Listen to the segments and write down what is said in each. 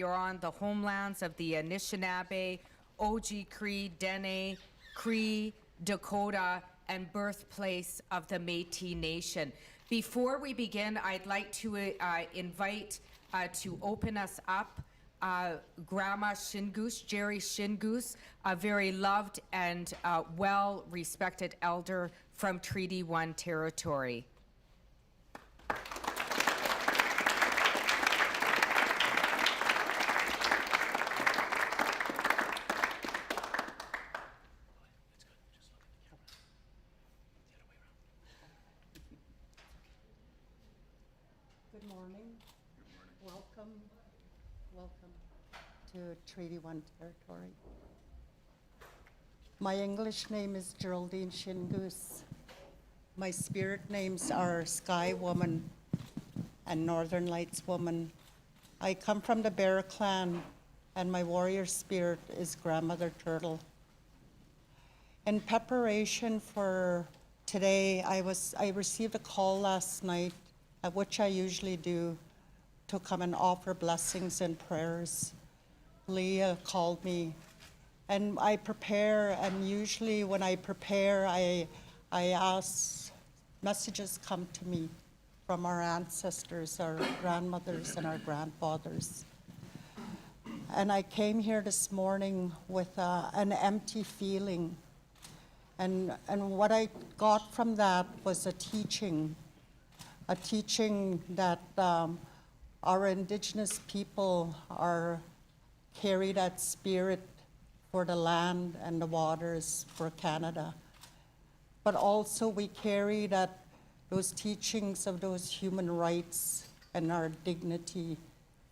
we are on the homelands of the Anishinaabe, Oji-Cree, Dene, Cree, Dakota, and birthplace of the Métis Nation. Before we begin, I'd like to invite to open us up Grandma Shingoose, Jerry Shingoose, a very loved and well-respected elder from Treaty 1 territory. Good morning. Welcome to Treaty 1 territory. My English name is Geraldine Shingoose. My spirit names are Sky Woman and Northern Lights Woman. I come from the Bear Clan, and my warrior spirit is Grandmother Turtle. In preparation for today, I received a call last night, which I usually do, to come and offer blessings and prayers. Leah called me, and I prepare, and usually when I prepare, I ask, messages come to me from our ancestors, our grandmothers, and our grandfathers. And I came here this morning with an empty feeling. And what I got from that was a teaching that our Indigenous people carry that spirit for the land and the waters for Canada. But also we carry those teachings of those human rights and our dignity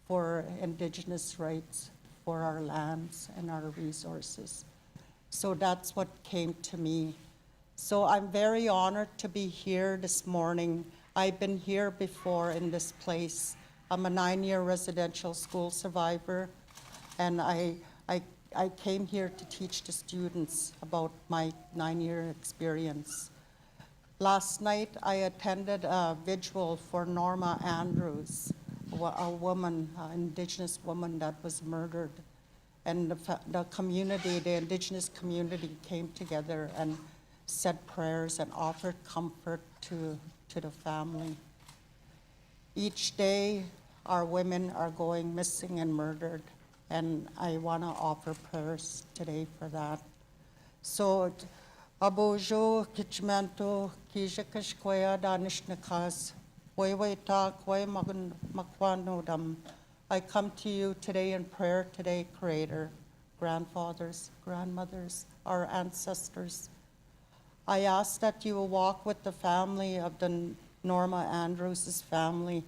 for Indigenous rights, for our lands and our resources. So that's what came to me. So I'm very honored to be here this morning. I've been here before in this place. I'm a 9-year residential school survivor, and I came here to teach the students about my 9-year experience. Last night, I attended a vigil for Norma Andrews, a woman, an Indigenous woman that was murdered. And the community, the Indigenous community came together and said prayers and offered comfort to the family. Each day, our women are going missing and murdered, and I want to offer prayers today for that. So, abojo kichmanto kijakashkoya danishnakas, wayta kway makwanodam. I come to you today in prayer today, Creator, grandfathers, grandmothers, our ancestors. I ask that you will walk with the family of the Norma Andrews' family,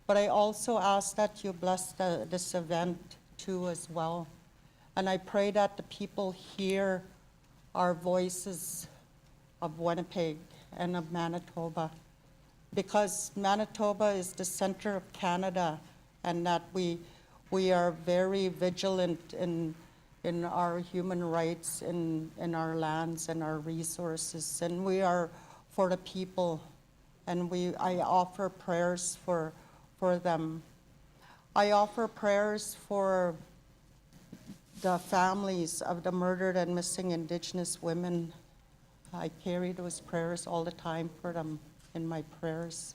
but I also ask that you bless this event too as well. And I pray that the people hear our voices of Winnipeg and of Manitoba, because Manitoba is the center of Canada, and that we are very vigilant in our human rights, in our lands and our resources, and we are for the people, and I offer prayers for them. I offer prayers for the families of the murdered and missing Indigenous women. I carry those prayers all the time for them in my prayers.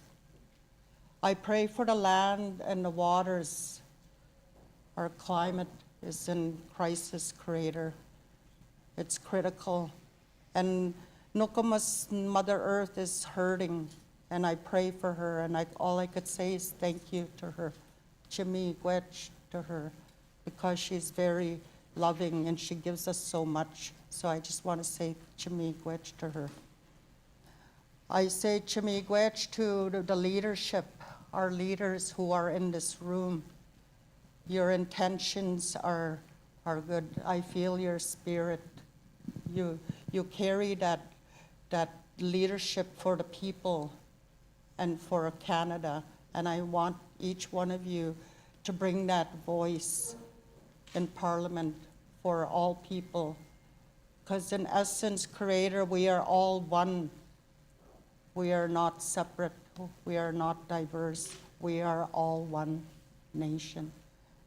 I pray for the land and the waters. Our climate is in crisis, Creator. It's critical. And Nukuma's Mother Earth is hurting, and I pray for her, and all I could say is thank you to her, Chimi Gwech to her, because she's very loving and she gives us so much. So I just want to say Chimi Gwech to her. I say Chimi Gwech to the leadership, our leaders who are in this room. Your intentions are good. I feel your spirit. You carry that leadership for the people and for Canada, and I want each one of you to bring that voice in Parliament for all people, because in essence, Creator, we are all one. We are not separate. We are not diverse. We are all one nation.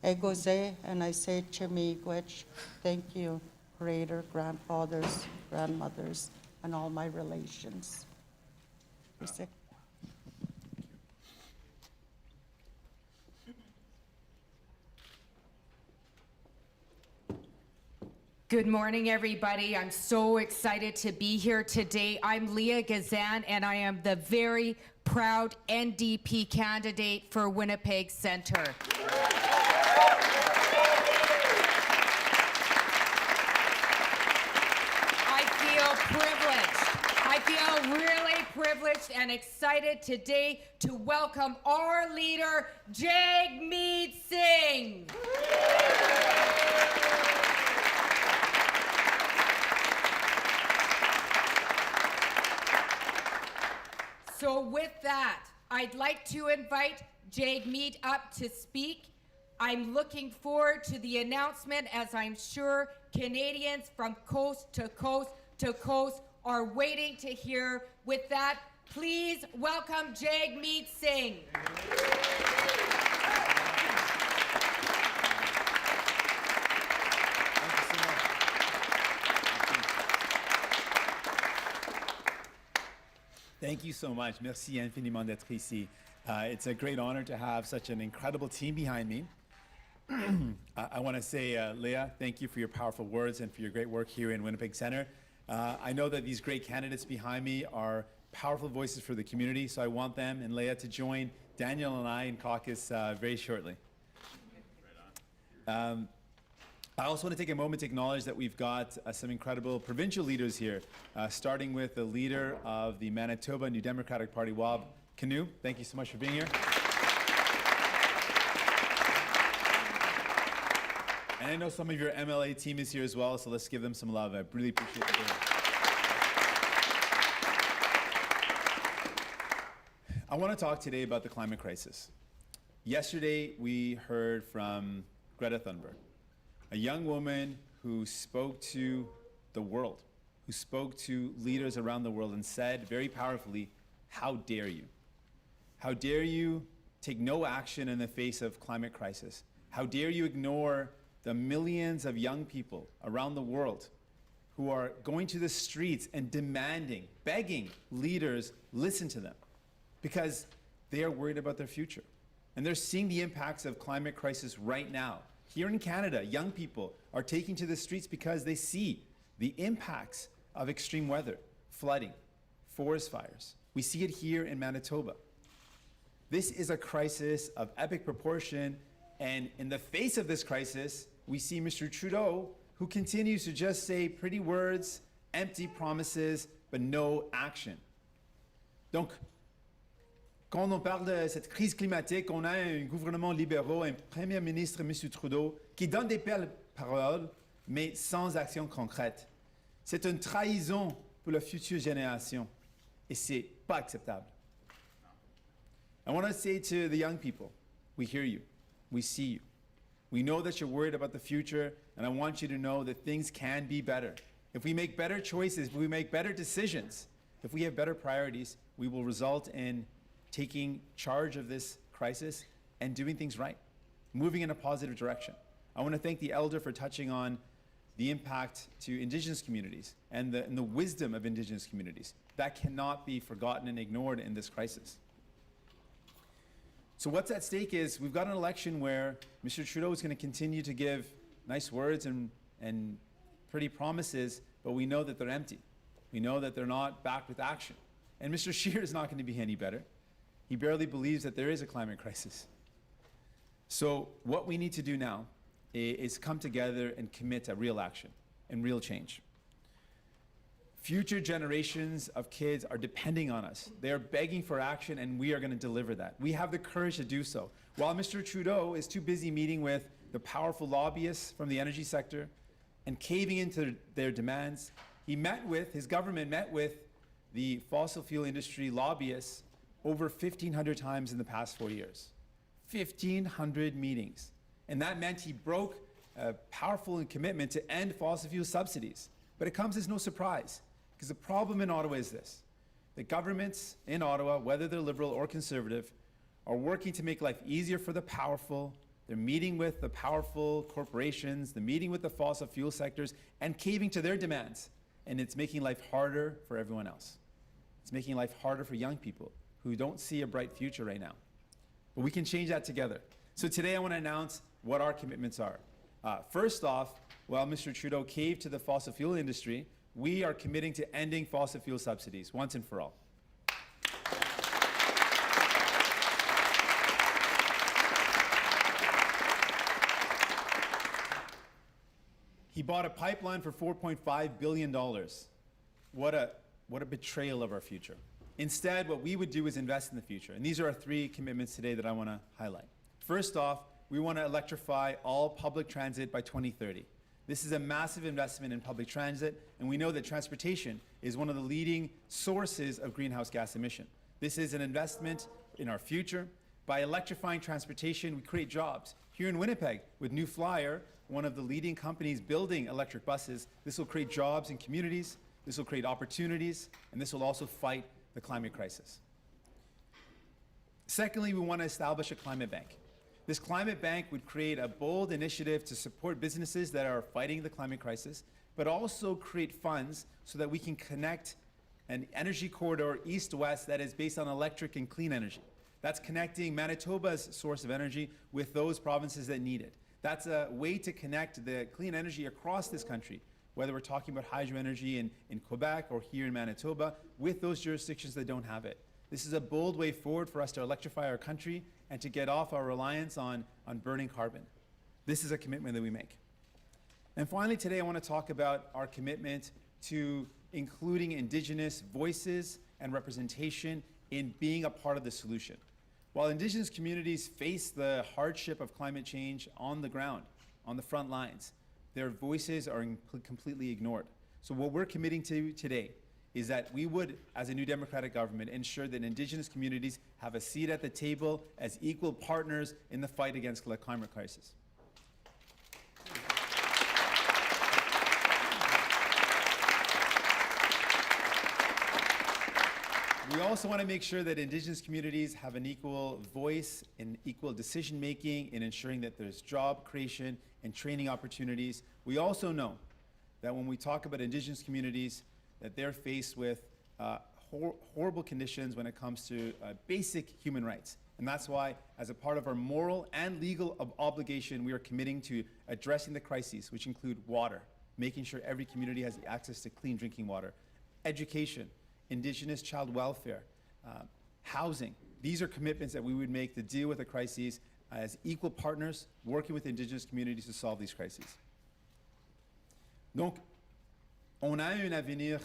Egoze, and I say Chimigwech. Thank you, Creator, grandfathers, grandmothers, and all my relations. Good morning, everybody. I'm so excited to be here today. I'm Leah Gazan, and I am the very proud NDP candidate for Winnipeg Centre. I feel privileged. I feel really privileged and excited today to welcome our leader, Jagmeet Singh. So with that, I'd like to invite Jagmeet up to speak. I'm looking forward to the announcement, as I'm sure Canadians from coast to coast to coast are waiting to hear. With that, please welcome Jagmeet Singh. Thank you so much. Merci infiniment d'être ici. It's a great honor to have such an incredible team behind me. I want to say, Leah, thank you for your powerful words and for your great work here in Winnipeg Centre. I know that these great candidates behind me are powerful voices for the community, so I want them and Leah to join Daniel and I in caucus very shortly. I also want to take a moment to acknowledge that we've got some incredible provincial leaders here, starting with the leader of the Manitoba New Democratic Party, Wab Kinew. Thank you so much for being here. And I know some of your MLA team is here as well, so let's give them some love. I really appreciate it. I want to talk today about the climate crisis. Yesterday, we heard from Greta Thunberg, a young woman who spoke to the world, who spoke to leaders around the world and said very powerfully, how dare you? How dare you take no action in the face of climate crisis? How dare you ignore the millions of young people around the world who are going to the streets and demanding, begging leaders listen to them because they are worried about their future. And they're seeing the impacts of climate crisis right now. Here in Canada, young people are taking to the streets because they see the impacts of extreme weather, flooding, forest fires. We see it here in Manitoba. This is a crisis of epic proportion, and in the face of this crisis, we see Mr. Trudeau, who continues to just say pretty words, empty promises, but no action. Donc, quand on parle de cette crise climatique, on a un gouvernement libéral, un premier ministre, M. Trudeau, qui donne des belles paroles, mais sans action concrète. C'est une trahison pour la future génération, et c'est pas acceptable. I want to say to the young people, we hear you, we see you. We know that you're worried about the future, and I want you to know that things can be better. If we make better choices, if we make better decisions, if we have better priorities, we will result in taking charge of this crisis and doing things right, moving in a positive direction. I want to thank the elder for touching on the impact to Indigenous communities and the wisdom of Indigenous communities. That cannot be forgotten and ignored in this crisis. So what's at stake is we've got an election where Mr. Trudeau is going to continue to give nice words and pretty promises, but we know that they're empty. We know that they're not backed with action. And Mr. Scheer is not going to be any better. He barely believes that there is a climate crisis. So what we need to do now is come together and commit to real action and real change. Future generations of kids are depending on us. They are begging for action, and we are going to deliver that. We have the courage to do so. While Mr. Trudeau is too busy meeting with the powerful lobbyists from the energy sector and caving into their demands, his government met with the fossil fuel industry lobbyists over 1,500 times in the past 4 years. 1,500 meetings. And that meant he broke a powerful commitment to end fossil fuel subsidies. But it comes as no surprise, because the problem in Ottawa is this. The governments in Ottawa, whether they're Liberal or Conservative, are working to make life easier for the powerful, They're meeting with the powerful corporations, they're meeting with the fossil fuel sectors and caving to their demands. And it's making life harder for everyone else. It's making life harder for young people who don't see a bright future right now. But we can change that together. So today I want to announce what our commitments are. First off, while Mr. Trudeau caved to the fossil fuel industry, we are committing to ending fossil fuel subsidies once and for all. He bought a pipeline for $4.5 billion. What a betrayal of our future. Instead, what we would do is invest in the future. And these are our three commitments today that I want to highlight. First off, we want to electrify all public transit by 2030. This is a massive investment in public transit, and we know that transportation is one of the leading sources of greenhouse gas emission. This is an investment in our future. By electrifying transportation, we create jobs. Here in Winnipeg, with New Flyer, one of the leading companies building electric buses, this will create jobs in communities, this will create opportunities, and this will also fight the climate crisis. Secondly, we want to establish a climate bank. This climate bank would create a bold initiative to support businesses that are fighting the climate crisis, but also create funds so that we can connect an energy corridor east-west that is based on electric and clean energy. That's connecting Manitoba's source of energy with those provinces that need it. That's a way to connect the clean energy across this country, whether we're talking about hydro energy in Quebec or here in Manitoba, with those jurisdictions that don't have it. This is a bold way forward for us to electrify our country and to get off our reliance on burning carbon. This is a commitment that we make. And finally, today I want to talk about our commitment to including Indigenous voices and representation in being a part of the solution. While Indigenous communities face the hardship of climate change on the ground, on the front lines, their voices are completely ignored. So what we're committing to today is that we would, as a new democratic government, ensure that Indigenous communities have a seat at the table as equal partners in the fight against the climate crisis. We also want to make sure that Indigenous communities have an equal voice and equal decision-making in ensuring that there's job creation and training opportunities. We also know that when we talk about Indigenous communities, that they're faced with horrible conditions when it comes to basic human rights. And that's why, as a part of our moral and legal obligation, we are committing to addressing the crises, which include water, making sure every community has access to clean drinking water, education, Indigenous child welfare, housing. These are commitments that we would make to deal with the crises as equal partners, working with Indigenous communities to solve these crises. Donc, on a un avenir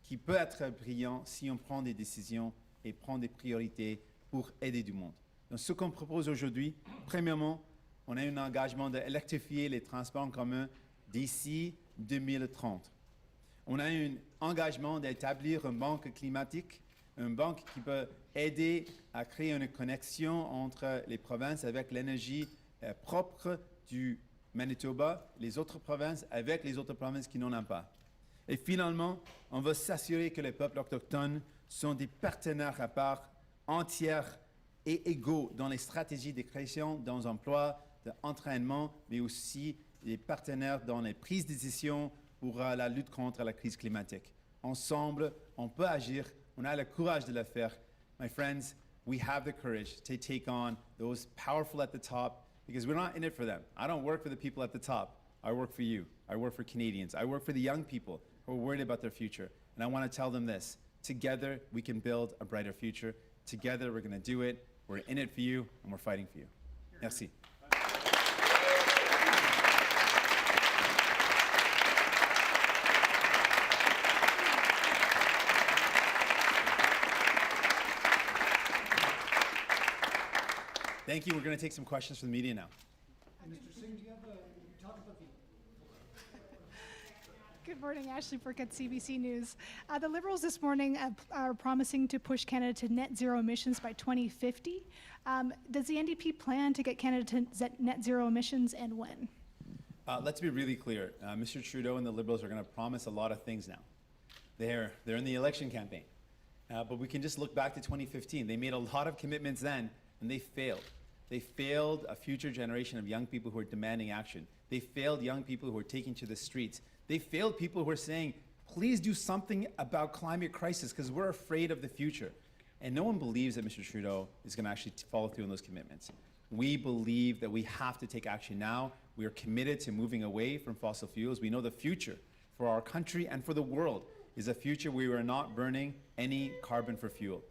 qui peut être brillant si on prend des décisions et prend des priorités pour aider du monde. Donc, ce qu'on propose aujourd'hui, premièrement, on a un engagement d'électrifier les transports en commun d'ici 2030. On a un engagement d'établir une banque climatique, une banque qui peut aider à créer une connexion entre les provinces avec l'énergie propre du Manitoba, les autres provinces avec les autres provinces qui n'en ont pas. Et finalement, on va s'assurer que les peuples autochtones sont des partenaires à part entière et égaux dans les stratégies de création, dans l'emploi, d'entraînement, mais aussi des partenaires dans les prises de décision pour la lutte contre la crise climatique. Ensemble, on peut agir, on a le courage de le faire. My friends, we have the courage to take on those powerful at the top, because we're not in it for them. I don't work for the people at the top. I work for you. I work for Canadians. I work for the young people who are worried about their future. And I want to tell them this. Together, we can build a brighter future. Together, we're going to do it. We're in it for you, and we're fighting for you. Merci. Thank you. We're going to take some questions from the media now. Mr. Singh, do you have talk about the... Good morning, Ashley Burkett, CBC News. The Liberals this morning are promising to push Canada to net zero emissions by 2050. Does the NDP plan to get Canada to net zero emissions, and when? Let's be really clear. Mr. Trudeau and the Liberals are going to promise a lot of things now. They're in the election campaign. But we can just look back to 2015. They made a lot of commitments then, and they failed. They failed a future generation of young people who are demanding action. They failed young people who are taking to the streets. They failed people who are saying, please do something about climate crisis because we're afraid of the future. And no one believes that Mr. Trudeau is going to actually follow through on those commitments. We believe that we have to take action now. We are committed to moving away from fossil fuels. We know the future for our country and for the world is a future where we are not burning any carbon for fuel.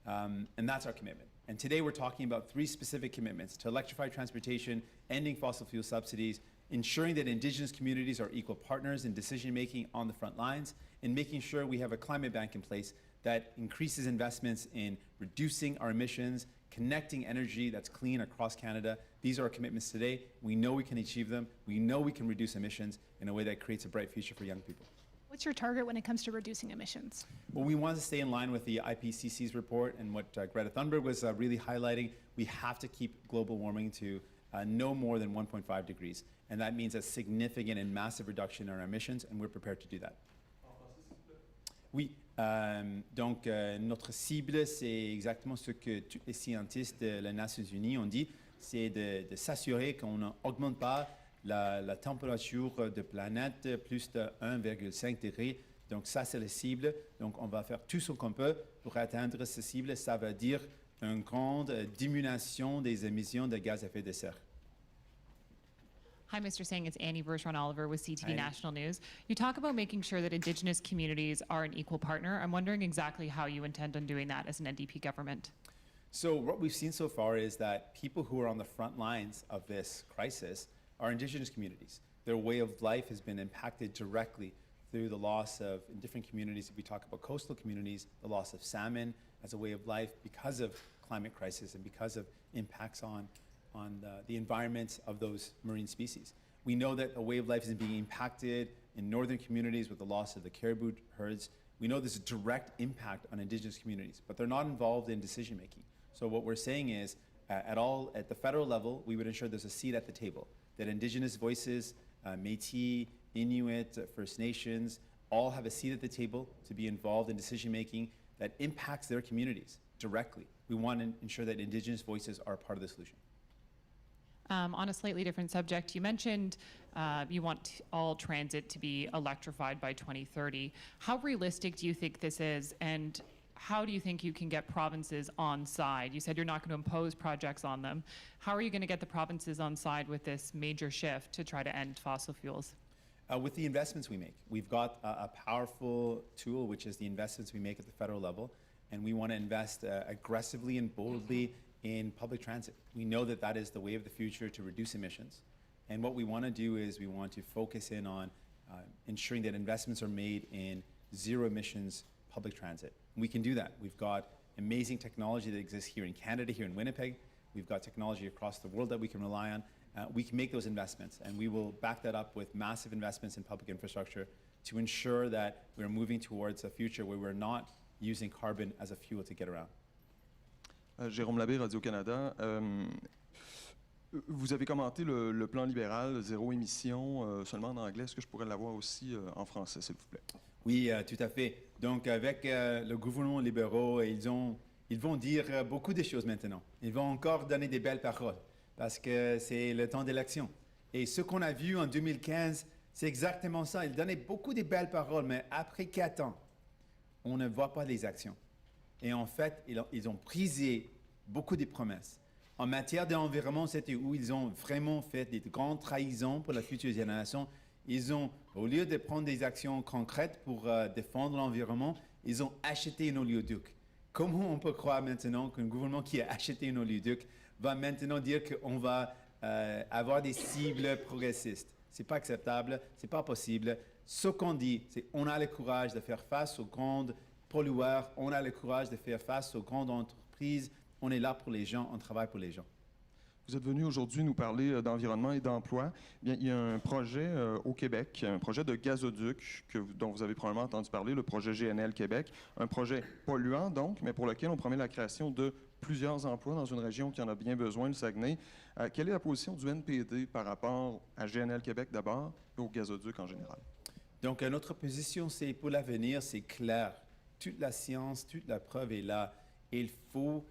And that's our commitment. And today we're talking about 3 specific commitments: to electrify transportation, ending fossil fuel subsidies, ensuring that Indigenous communities are equal partners in decision-making on the front lines, and making sure we have a climate bank in place that increases investments in reducing our emissions, connecting energy that's clean across Canada. These are our commitments today. We know we can achieve them. We know we can reduce emissions in a way that creates a bright future for young people. What's your target when it comes to reducing emissions? Well, we want to stay in line with the IPCC's report and what Greta Thunberg was really highlighting. We have to keep global warming to no more than 1.5 degrees. And that means a significant and massive reduction in our emissions, and we're prepared to do that. Oui, donc notre cible, c'est exactement ce que tous les scientifiques des Nations Unies ont dit, c'est de s'assurer qu'on n'augmente pas la température de la planète plus de 1,5 degré. Donc ça, c'est la cible. Donc on va faire tout ce qu'on peut pour atteindre cette cible. Ça veut dire une grande diminution des émissions de gaz à effet de serre. Hi, Mr. Singh. It's Annie Bergeron-Oliver with CTV Hi. National News. You talk about making sure that Indigenous communities are an equal partner. I'm wondering exactly how you intend on doing that as an NDP government. So what we've seen so far is that people who are on the front lines of this crisis are Indigenous communities. Their way of life has been impacted directly through the loss of, in different communities, if we talk about coastal communities, the loss of salmon as a way of life because of climate crisis and because of impacts on the environment of those marine species. We know that a way of life is being impacted in northern communities with the loss of the caribou herds. We know there's a direct impact on Indigenous communities, but they're not involved in decision making. So what we're saying is, at the federal level, we would ensure there's a seat at the table, that Indigenous voices, Métis, Inuit, First Nations, all have a seat at the table to be involved in decision making that impacts their communities directly. We want to ensure that Indigenous voices are part of the solution. On a slightly different subject, you mentioned you want all transit to be electrified by 2030. How realistic do you think this is, and how do you think you can get provinces on side? You said you're not going to impose projects on them. How are you going to get the provinces on side with this major shift to try to end fossil fuels? With the investments we make. We've got a powerful tool, which is the investments we make at the federal level, and we want to invest aggressively and boldly in public transit. We know that that is the way of the future to reduce emissions. And what we want to do is we want to focus in on ensuring that investments are made in zero emissions public transit. And we can do that. We've got amazing technology that exists here in Canada, here in Winnipeg. We've got technology across the world that we can rely on. We can make those investments, and we will back that up with massive investments in public infrastructure to ensure that we're moving towards a future where we're not using carbon as a fuel to get around. Jérôme Labbé, Radio-Canada. Vous avez commenté le plan libéral, zéro émission, seulement en anglais. Est-ce que je pourrais l'avoir aussi en français, s'il vous plaît? Oui, tout à fait. Donc, avec le gouvernement libéraux, ils vont dire beaucoup de choses maintenant. Ils vont encore donner des belles paroles parce que c'est le temps d'élection. Et ce qu'on a vu en 2015, c'est exactement ça. Ils donnaient beaucoup de belles paroles, mais après 4 ans, on ne voit pas les actions. Et en fait, ils ont brisé beaucoup de promesses. En matière d'environnement, c'était où ils ont vraiment fait des grandes trahisons pour la future génération. Ils ont, au lieu de prendre des actions concrètes pour défendre l'environnement, ils ont acheté un oléoduc. Comment on peut croire maintenant qu'un gouvernement qui a acheté un oléoduc va maintenant dire qu'on va avoir des cibles progressistes? C'est pas acceptable, c'est pas possible. Ce qu'on dit, c'est qu'on a le courage de faire face aux grandes pollueurs, on a le courage de faire face aux grandes entreprises. On est là pour les gens, on travaille pour les gens. Vous êtes venu aujourd'hui nous parler d'environnement et d'emploi. Bien, il y a un projet au Québec, un projet de gazoduc dont vous avez probablement entendu parler, le projet GNL Québec. Un projet polluant donc, mais pour lequel on promet la création de plusieurs emplois dans une région qui en a bien besoin, le Saguenay. Quelle est la position du NPD par rapport à GNL Québec d'abord et au gazoduc en général? Donc, notre position, c'est pour l'avenir, c'est clair. Toute la science, toute la preuve est là. Il faut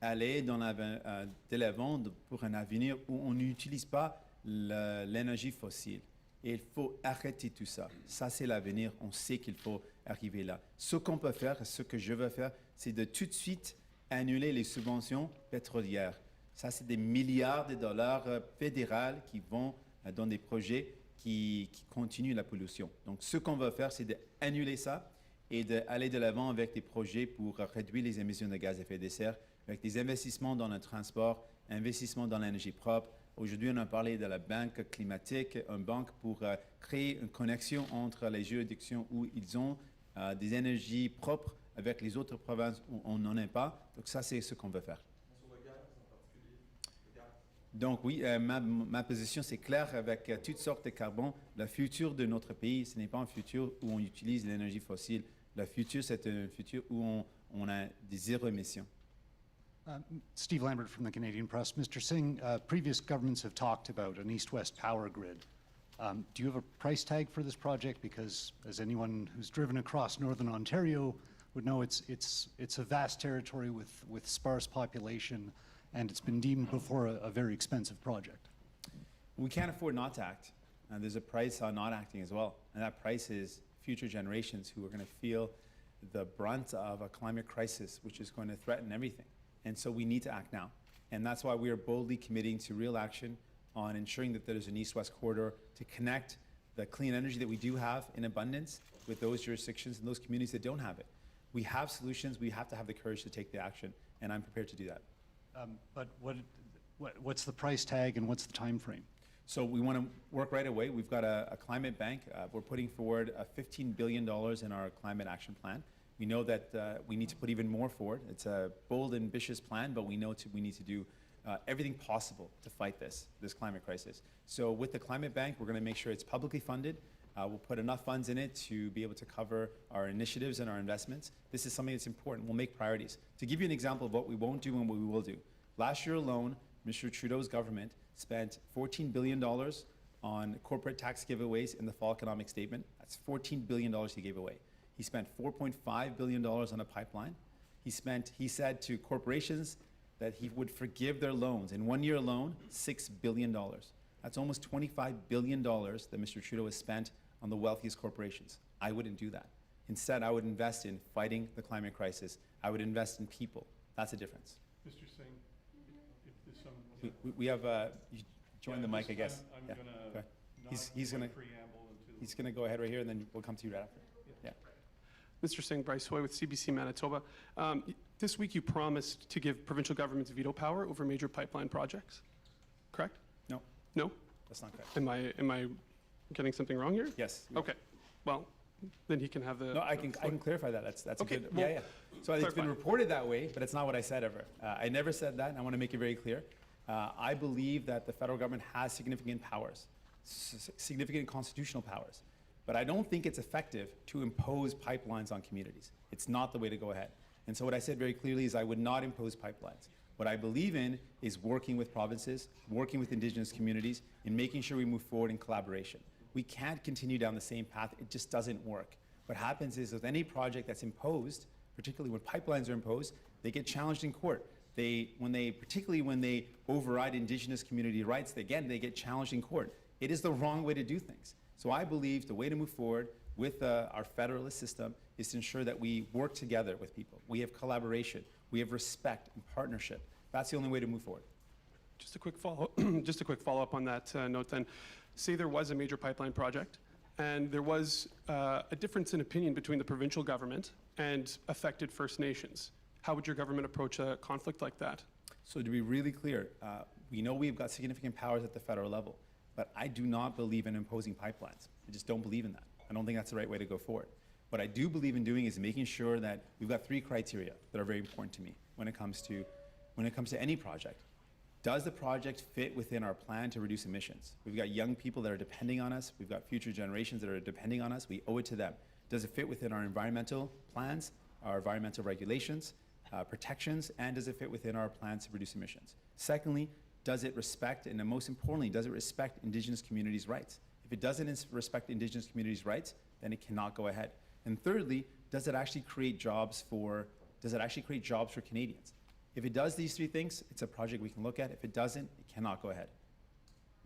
aller de l'avant pour un avenir où on n'utilise pas l'énergie fossile. Et il faut arrêter tout ça. Ça, c'est l'avenir. On sait qu'il faut arriver là. Ce qu'on peut faire, ce que je veux faire, c'est de tout de suite annuler les subventions pétrolières. Ça, c'est des milliards de dollars fédéraux qui vont dans des projets qui continuent la pollution. Donc, ce qu'on veut faire, c'est d'annuler ça et d'aller de l'avant avec des projets pour réduire les émissions de gaz à effet de serre, avec des investissements dans le transport, investissements dans l'énergie propre. Aujourd'hui, on a parlé de la banque climatique, une banque pour créer une connexion entre les juridictions où ils ont des énergies propres avec les autres provinces où on n'en a pas. Donc ça, c'est ce qu'on veut faire. Sur le gaz en particulier, le gaz. Donc oui, ma position, c'est clair avec toutes sortes de carbone. Le futur de notre pays, ce n'est pas un futur où on utilise l'énergie fossile. Le futur, c'est un futur où on a des zéro émissions. Steve Lambert from the Canadian Press. Mr. Singh, previous governments have talked about an east-west power grid. Do you have a price tag for this project? Because as anyone who's driven across northern Ontario would know, it's a vast territory with sparse population, and it's been deemed before a very expensive project. We can't afford not to act. And there's a price on not acting as well. And that price is future generations who are going to feel the brunt of a climate crisis, which is going to threaten everything. And so we need to act now. And that's why we are boldly committing to real action on ensuring that there's an east-west corridor to connect the clean energy that we do have in abundance with those jurisdictions and those communities that don't have it. We have solutions. We have to have the courage to take the action, and I'm prepared to do that. But what's the price tag and what's the time frame? So we want to work right away. We've got a climate bank. We're putting forward $15 billion in our climate action plan. We know that we need to put even more forward. It's a bold, ambitious plan, but we know we need to do everything possible to fight this climate crisis. So with the climate bank, we're going to make sure it's publicly funded. We'll put enough funds in it to be able to cover our initiatives and our investments. This is something that's important. We'll make priorities. To give you an example of what we won't do and what we will do. Last year alone, Mr. Trudeau's government spent $14 billion on corporate tax giveaways in the fall economic statement. That's $14 billion he gave away. He spent $4.5 billion on a pipeline. He said to corporations that he would forgive their loans. In 1 year alone, $6 billion. That's almost $25 billion that Mr. Trudeau has spent on the wealthiest corporations. I wouldn't do that. Instead, I would invest in fighting the climate crisis. I would invest in people. That's the difference. Mr. Singh, if there's some... We have, you join the mic, I guess. I'm Yeah. gonna Okay. not He's gonna- preamble into... He's going to go ahead right here, and then we'll come to you right after. Yeah. Mr. Singh, Bryce Hoy with CBC Manitoba. This week you promised to give provincial governments veto power over major pipeline projects, correct? No, No? that's not correct. Am I getting something wrong here? Yes. Okay, well, then he can have the... No, I can clarify that. That's Okay, a good. well, Yeah. So it's been clarify. reported that way, but it's not what I said ever. I never said that, and I want to make it very clear. I believe that the federal government has significant powers, significant constitutional powers, but I don't think it's effective to impose pipelines on communities. It's not the way to go ahead. And so what I said very clearly is I would not impose pipelines. What I believe in is working with provinces, working with Indigenous communities, and making sure we move forward in collaboration. We can't continue down the same path. It just doesn't work. What happens is with any project that's imposed, particularly when pipelines are imposed, they get challenged in court. Particularly when they override Indigenous community rights, they get challenged in court. It is the wrong way to do things. So I believe the way to move forward with our federalist system is to ensure that we work together with people. We have collaboration, we have respect and partnership. That's the only way to move forward. Just a quick follow-up on that note then. Say there was a major pipeline project and there was a difference in opinion between the provincial government and affected First Nations. How would your government approach a conflict like that? So to be really clear, we know we've got significant powers at the federal level, but I do not believe in imposing pipelines. I just don't believe in that. I don't think that's the right way to go forward. What I do believe in doing is making sure that we've got 3 criteria that are very important to me when it comes to any project. Does the project fit within our plan to reduce emissions? We've got young people that are depending on us. We've got future generations that are depending on us. We owe it to them. Does it fit within our environmental plans, our environmental regulations, protections, and does it fit within our plans to reduce emissions? Secondly, does it respect, and then most importantly, does it respect Indigenous communities' rights? If it doesn't respect Indigenous communities' rights, then it cannot go ahead. And thirdly, does it actually create jobs for Canadians? If it does these 3 things, it's a project we can look at. If it doesn't, it cannot go ahead.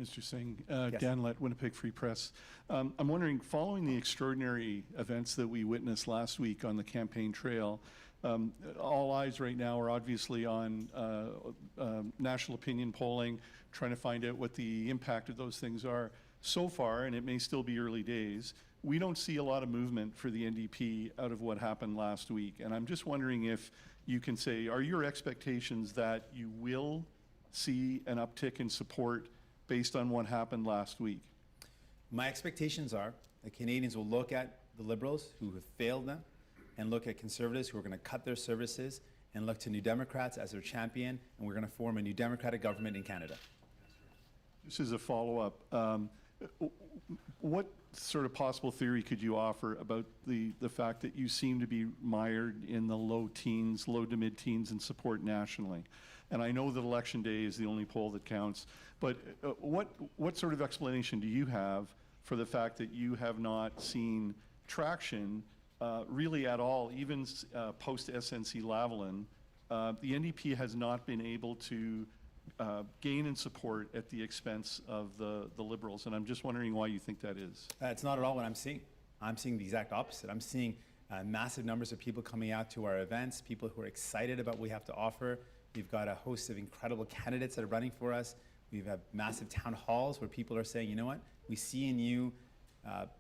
Mr. Singh, Yes. Dan Lett, Winnipeg Free Press. I'm wondering, following the extraordinary events that we witnessed last week on the campaign trail, all eyes right now are obviously on national opinion polling, trying to find out what the impact of those things are. So far, and it may still be early days, we don't see a lot of movement for the NDP out of what happened last week. And I'm just wondering if you can say, are your expectations that you will see an uptick in support based on what happened last week? My expectations are that Canadians will look at the Liberals who have failed them and look at Conservatives who are going to cut their services and look to New Democrats as their champion, and we're going to form a new Democratic government in Canada. This is a follow-up. What sort of possible theory could you offer about the fact that you seem to be mired in the low to mid-teens in support nationally? And I know that Election Day is the only poll that counts, but what sort of explanation do you have for the fact that you have not seen traction really at all, even post-SNC-Lavalin? The NDP has not been able to gain in support at the expense of the Liberals, and I'm just wondering why you think that is. It's not at all what I'm seeing. I'm seeing the exact opposite. I'm seeing massive numbers of people coming out to our events, people who are excited about what we have to offer. We've got a host of incredible candidates that are running for us. We've had massive town halls where people are saying, you know what, we see in you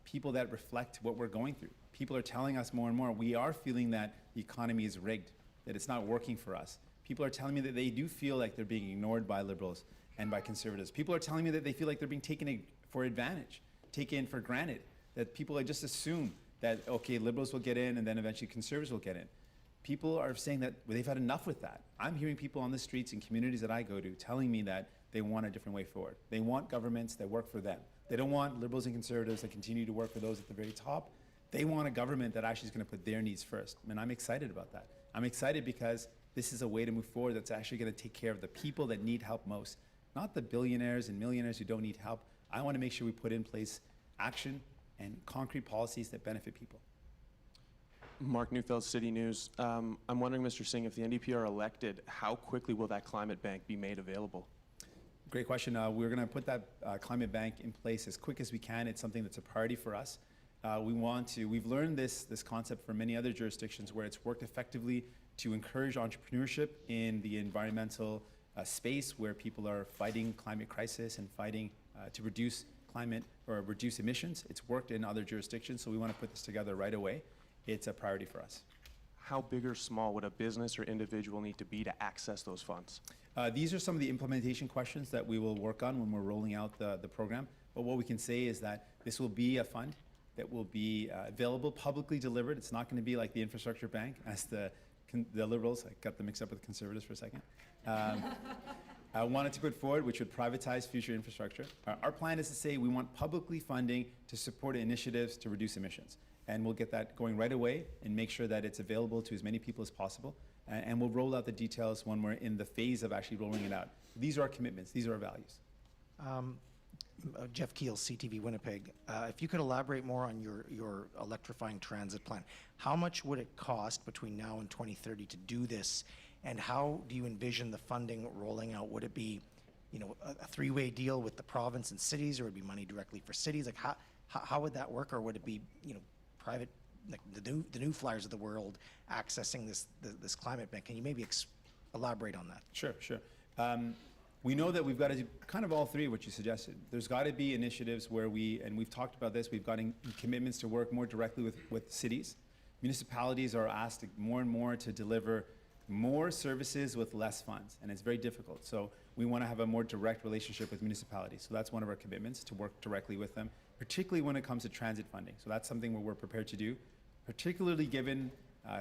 people that reflect what we're going through. People are telling us more and more, we are feeling that the economy is rigged, that it's not working for us. People are telling me that they do feel like they're being ignored by Liberals and by Conservatives. People are telling me that they feel like they're being taken for advantage, taken for granted, that people just assume that, okay, Liberals will get in and then eventually Conservatives will get in. People are saying that they've had enough with that. I'm hearing people on the streets in communities that I go to telling me that they want a different way forward. They want governments that work for them. They don't want Liberals and Conservatives that continue to work for those at the very top. They want a government that actually is going to put their needs first. And I'm excited about that. I'm excited because this is a way to move forward that's actually going to take care of the people that need help most, not the billionaires and millionaires who don't need help. I want to make sure we put in place action and concrete policies that benefit people. Mark Neufeld, City News. I'm wondering, Mr. Singh, if the NDP are elected, how quickly will that climate bank be made available? Great question. We're going to put that climate bank in place as quick as we can. It's something that's a priority for us. We've learned this concept from many other jurisdictions where it's worked effectively to encourage entrepreneurship in the environmental space where people are fighting climate crisis and fighting to reduce climate or reduce emissions. It's worked in other jurisdictions, so we want to put this together right away. It's a priority for us. How big or small would a business or individual need to be to access those funds? These are some of the implementation questions that we will work on when we're rolling out the program. But what we can say is that this will be a fund that will be available, publicly delivered. It's not going to be like the infrastructure bank, as the Liberals, I got them mixed up with the Conservatives for a second, wanted to put forward, which would privatize future infrastructure. Our plan is to say we want publicly funding to support initiatives to reduce emissions. And we'll get that going right away and make sure that it's available to as many people as possible. And we'll roll out the details when we're in the phase of actually rolling it out. These are our commitments. These are our values. Jeff Keel, CTV Winnipeg. If you could elaborate more on your electrifying transit plan, how much would it cost between now and 2030 to do this, and how do you envision the funding rolling out? Would it be, a three-way deal with the province and cities, or would it be money directly for cities? Like how would that work, or would it be, private, like the new Flyers of the world accessing this climate bank? Can you maybe elaborate on that? Sure. We know that we've got to do kind of all three of what you suggested. There's got to be initiatives where and we've talked about this, we've got commitments to work more directly with cities. Municipalities are asked more and more to deliver more services with less funds, and it's very difficult. So we want to have a more direct relationship with municipalities. So that's one of our commitments, to work directly with them, particularly when it comes to transit funding. So that's something where we're prepared to do, particularly given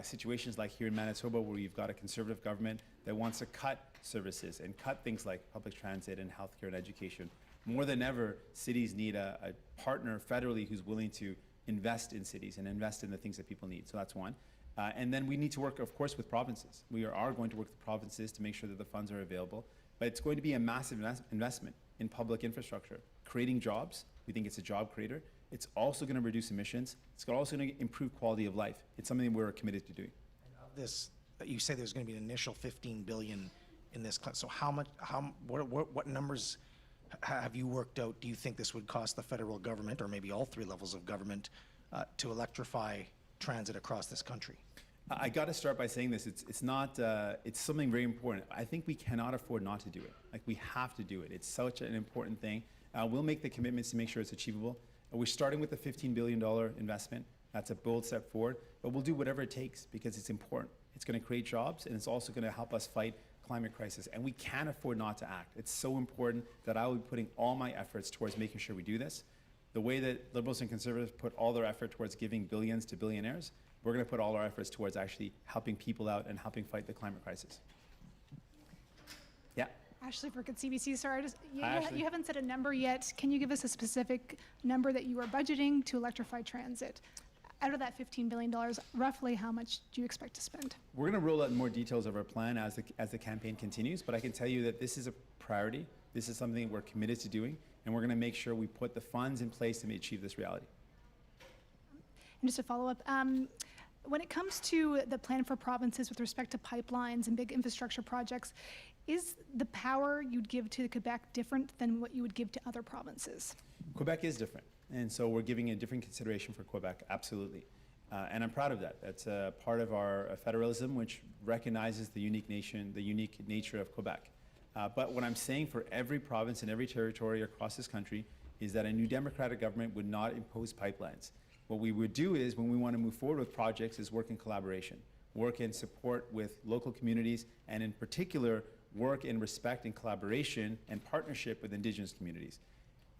situations like here in Manitoba, where you've got a Conservative government that wants to cut services and cut things like public transit and healthcare and education. More than ever, cities need a partner federally who's willing to invest in cities and invest in the things that people need. So that's one. And then we need to work, of course, with provinces. We are going to work with provinces to make sure that the funds are available. But it's going to be a massive investment in public infrastructure, creating jobs. We think it's a job creator. It's also going to reduce emissions. It's also going to improve quality of life. It's something we're committed to doing. And of this you say there's going to be an initial 15 billion in this. So what numbers have you worked out? Do you think this would cost the federal government, or maybe all three levels of government, to electrify transit across this country? I got to start by saying this. It's not. It's something very important. I think we cannot afford not to do it. Like, we have to do it. It's such an important thing. We'll make the commitments to make sure it's achievable. We're starting with a $15 billion investment. That's a bold step forward. But we'll do whatever it takes because it's important. It's going to create jobs, and it's also going to help us fight climate crisis. And we can't afford not to act. It's so important that I will be putting all my efforts towards making sure we do this. The way that Liberals and Conservatives put all their effort towards giving billions to billionaires, we're going to put all our efforts towards actually helping people out and helping fight the climate crisis. Yeah. Ashley Burkett, CBC. Sorry, Hi, Ashley. you haven't said a number yet. Can you give us a specific number that you are budgeting to electrify transit? Out of that $15 billion, roughly how much do you expect to spend? We're going to roll out more details of our plan as the campaign continues, but I can tell you that this is a priority. This is something we're committed to doing, and we're going to make sure we put the funds in place to achieve this reality. And just a follow-up, when it comes to the plan for provinces with respect to pipelines and big infrastructure projects, is the power you'd give to Quebec different than what you would give to other provinces? Quebec is different, and so we're giving a different consideration for Quebec, absolutely. And I'm proud of that. That's a part of our federalism, which recognizes the unique nature of Quebec. But what I'm saying for every province and every territory across this country is that a new democratic government would not impose pipelines. What we would do is, when we want to move forward with projects, is work in collaboration, work in support with local communities, and in particular, work in respect and collaboration and partnership with Indigenous communities.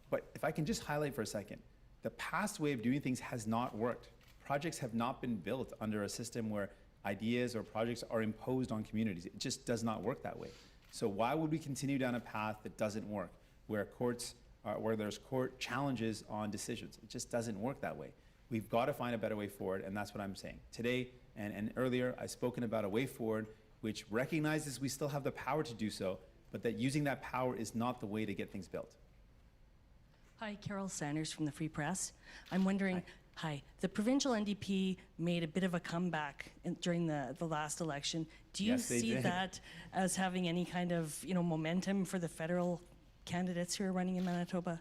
But if I can just highlight for a second, the past way of doing things has not worked. Projects have not been built under a system where ideas or projects are imposed on communities. It just does not work that way. So why would we continue down a path that doesn't work, where there's court challenges on decisions? It just doesn't work that way. We've got to find a better way forward, and that's what I'm saying. Today and earlier, I've spoken about a way forward which recognizes we still have the power to do so, but that using that power is not the way to get things built. Hi, Carol Sanders from the Free Press. I'm wondering, hi, the provincial NDP made a bit of a comeback during the last election. Do you Yes, they see did. that as having any kind of momentum for the federal candidates who are running in Manitoba?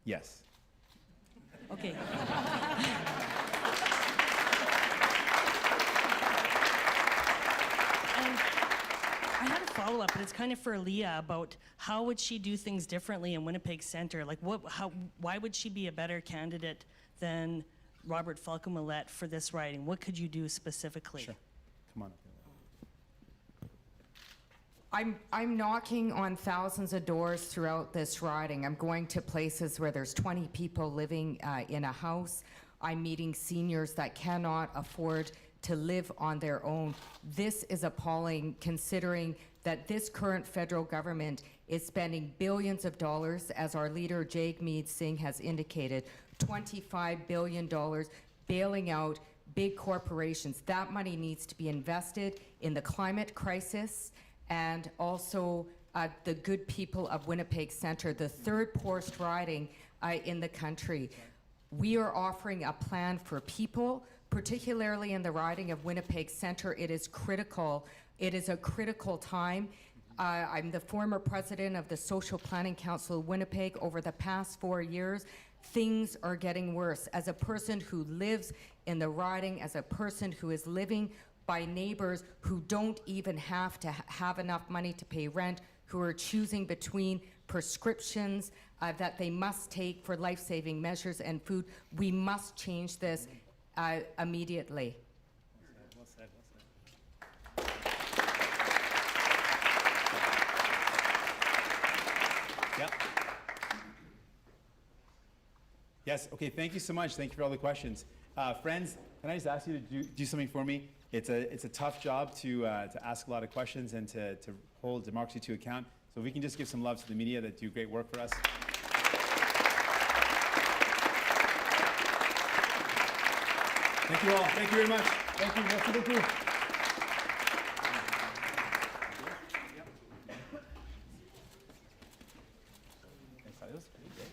Yes. Okay. I had a follow-up, but it's kind of for Leah about how would she do things differently in Winnipeg Centre? Like, why would she be a better candidate than Robert Falcon-Millette for this riding? What could you do specifically? Sure. Come on. I'm knocking on thousands of doors throughout this riding. I'm going to places where there's 20 people living in a house. I'm meeting seniors that cannot afford to live on their own. This is appalling, considering that this current federal government is spending billions of dollars, as our leader Jagmeet Singh has indicated, $25 billion bailing out big corporations. That money needs to be invested in the climate crisis and also the good people of Winnipeg Centre, the third poorest riding in the country. We are offering a plan for people, particularly in the riding of Winnipeg Centre. It is critical. It is a critical time. I'm the former president of the Social Planning Council of Winnipeg. Over the past 4 years, things are getting worse. As a person who lives in the riding, as a person who is living by neighbors who don't even have to have enough money to pay rent, who are choosing between prescriptions that they must take for life-saving measures and food, we must change this immediately. Well said, well said. Yep. Yes, okay, thank you so much. Thank you for all the questions. Friends, can I just ask you to do something for me? It's a tough job to ask a lot of questions and to hold democracy to account. So if we can just give some love to the media that do great work for us. Thank you all. Thank you very much. Thank you. Merci beaucoup. Thanks, that was pretty good.